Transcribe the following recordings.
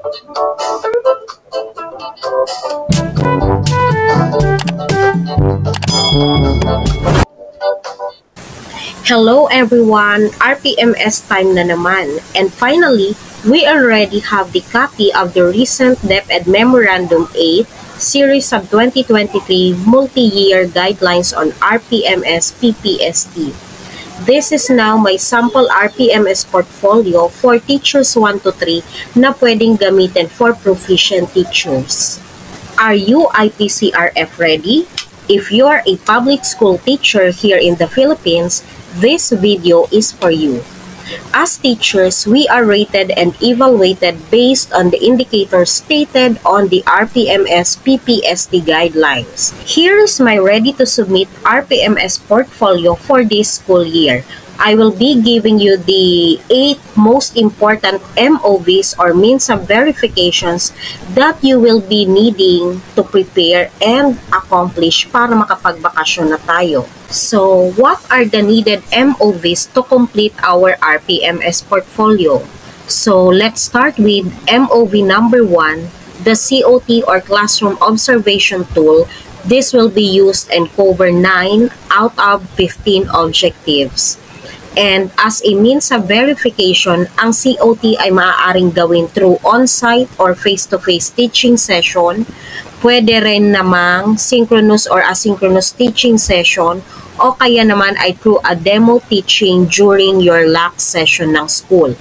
Hello everyone, RPMS time na naman. And finally, we already have the copy of the recent DepEd Memorandum 8 Series of 2023 Multi-Year Guidelines on RPMS PPST. This is now my sample RPMS portfolio for teachers 1 to 3 na pwedeng gamitin for proficient teachers. Are you IPCRF ready? If you are a public school teacher here in the Philippines, this video is for you. As teachers, we are rated and evaluated based on the indicators stated on the RPMS PPST guidelines. Here is my ready-to-submit RPMS portfolio for this school year. I will be giving you the 8 most important MOVs or means of verifications that you will be needing to prepare and accomplish para makapagbakasyon na tayo. So, what are the needed MOVs to complete our RPMS portfolio? So, let's start with MOV number 1, the COT or Classroom Observation Tool. This will be used and cover 9 out of 15 objectives. And as a means of verification, ang COT ay maaaring gawin through on-site or face-to-face teaching session. Pwede rin namang synchronous or asynchronous teaching session o kaya naman ay through a demo teaching during your last session ng school.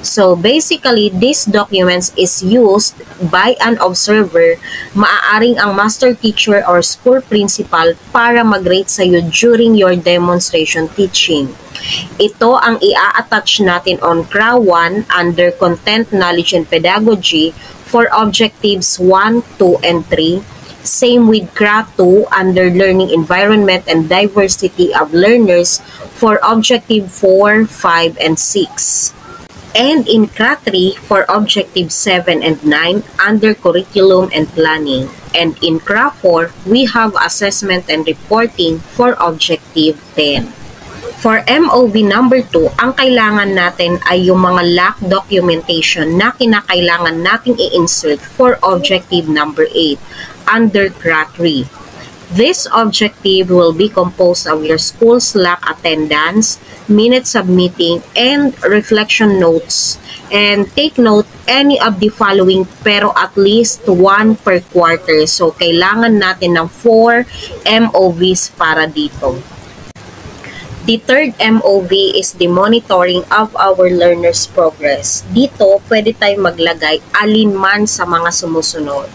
So basically, these documents is used by an observer, maaaring ang master teacher or school principal para mag-rate sa'yo during your demonstration teaching. Ito ang i-attach natin on CRA 1 under Content, Knowledge, and Pedagogy for Objectives 1, 2, and 3. Same with CRA 2 under Learning Environment and Diversity of Learners for Objective 4, 5, and 6. And in CRA 3 for Objective 7 and 9 under Curriculum and Planning. And in CRA 4, we have Assessment and Reporting for Objective 10. For MOV number 2, ang kailangan natin ay yung mga lack documentation na kinakailangan nating i-insert for Objective number 8 under CRA 3. This objective will be composed of your school's LAC attendance, minutes of meeting, and reflection notes. And take note, any of the following pero at least 1 per quarter. So, kailangan natin ng 4 MOVs para dito. The third MOV is the monitoring of our learners' progress. Dito, pwede tayong maglagay alinman sa mga sumusunod.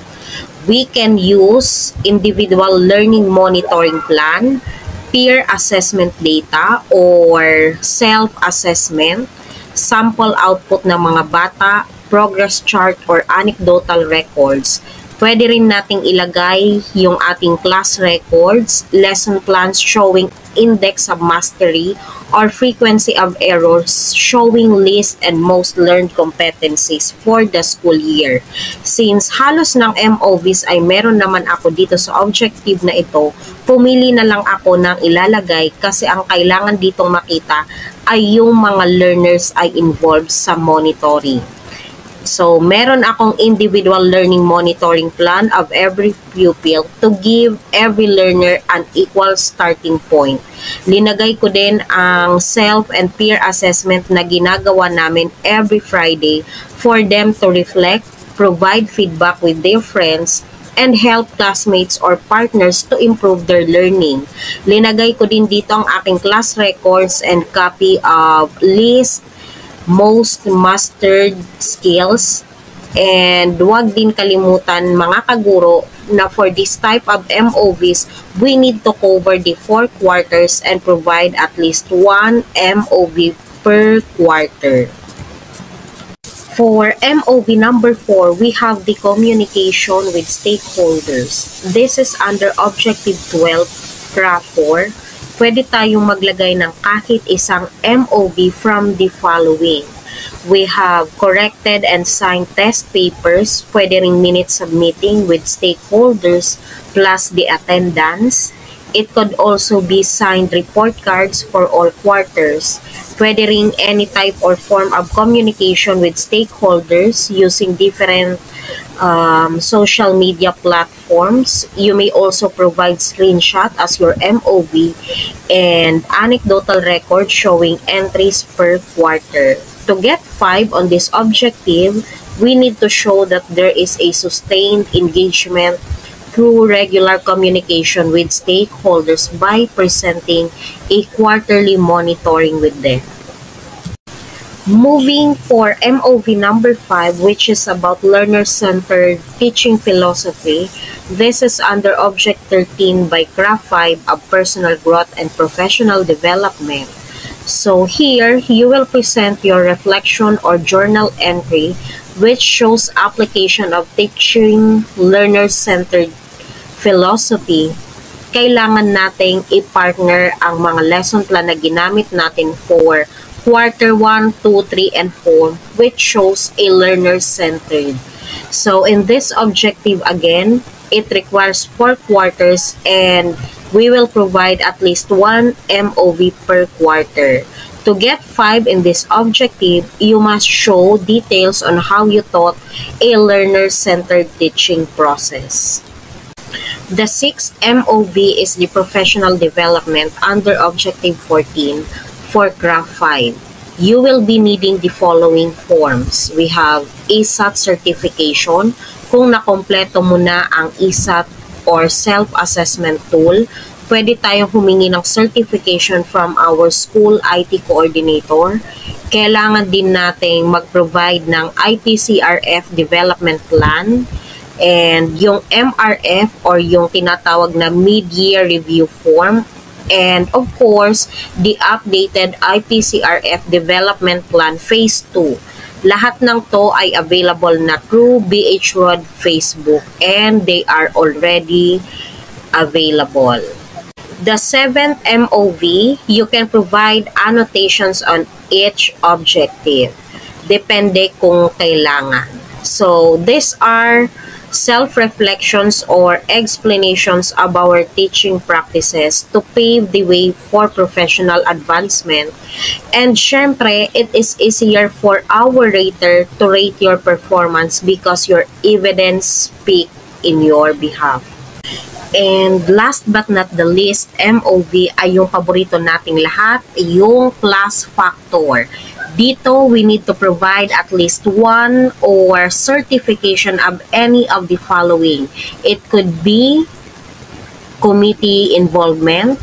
We can use individual learning monitoring plan, peer assessment data or self-assessment, sample output ng mga bata, progress chart or anecdotal records. Pwede rin nating ilagay yung ating class records, lesson plans showing index of mastery or frequency of errors showing least and most learned competencies for the school year. Since halos ng MOVs ay meron naman ako dito sa objective na ito, pumili na lang ako ng ilalagay kasi ang kailangan ditong makita ay yung mga learners ay involved sa monitoring. So, meron akong individual learning monitoring plan of every pupil to give every learner an equal starting point. Linagay ko din ang self and peer assessment na ginagawa namin every Friday for them to reflect, provide feedback with their friends, and help classmates or partners to improve their learning. Linagay ko din dito ang aking class records and copy of list, most mastered skills, and huwag din kalimutan mga kaguro na for this type of MOVs, we need to cover the 4 quarters and provide at least 1 MOV per quarter. For MOV number 4, we have the communication with stakeholders. This is under Objective 12, CRA 4. Pwede tayong maglagay ng kahit isang MOV from the following. We have corrected and signed test papers, pwede ring minutes of meeting with stakeholders plus the attendance. It could also be signed report cards for all quarters. Pwede ring any type or form of communication with stakeholders using different social media platforms. You may also provide screenshot as your MOV and anecdotal record showing entries per quarter. To get 5 on this objective, we need to show that there is a sustained engagement through regular communication with stakeholders by presenting a quarterly monitoring with them. Moving for MOV number 5, which is about learner-centered teaching philosophy. This is under Object 13 by Craft 5 of Personal Growth and Professional Development. So here, you will present your reflection or journal entry which shows application of teaching learner-centered philosophy. Kailangan nating i-partner ang mga lesson plan na ginamit natin for quarter 1, 2, 3, and 4, which shows a learner-centered. So in this objective again, it requires 4 quarters and we will provide at least 1 MOV per quarter. To get 5 in this objective, you must show details on how you taught a learner-centered teaching process. The 6th MOV is the professional development under Objective 14 for Craft 5. You will be needing the following forms. We have ESAT certification. Kung nakompleto mo na ang ESAT or self-assessment tool, pwede tayong humingi ng certification from our school IT coordinator. Kailangan din nating mag-provide ng IPCRF development plan. And yung MRF or yung tinatawag na mid-year review form, and of course the updated IPCRF development plan phase 2. Lahat ng to ay available na through BHROD Facebook and they are already available. The 7th MOV, you can provide annotations on each objective depende kung kailangan. So these are self-reflections or explanations of our teaching practices to pave the way for professional advancement. And syempre, it is easier for our rater to rate your performance because your evidence speak in your behalf. And last but not the least, MOV ay yung paborito nating lahat, yung class factor. Dito, we need to provide at least 1 or certification of any of the following. It could be committee involvement.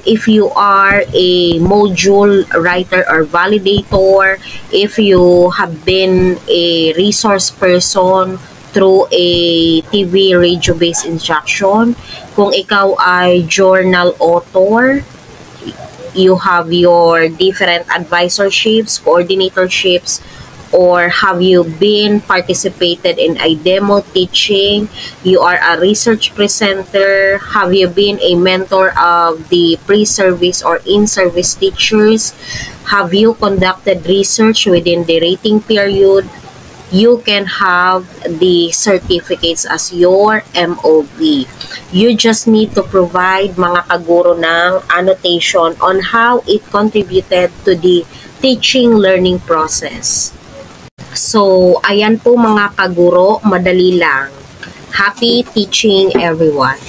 If you are a module writer or validator, if you have been a resource person through a TV radio-based instruction, kung ikaw ay journal author, you have your different advisorships, coordinatorships, or have you been participated in a demo teaching, you are a research presenter, have you been a mentor of the pre-service or in-service teachers, have you conducted research within the rating period, you can have the certificates as your MOV. You just need to provide mga kaguro ng annotation on how it contributed to the teaching learning process. So, ayan po mga kaguro, madali lang. Happy teaching everyone!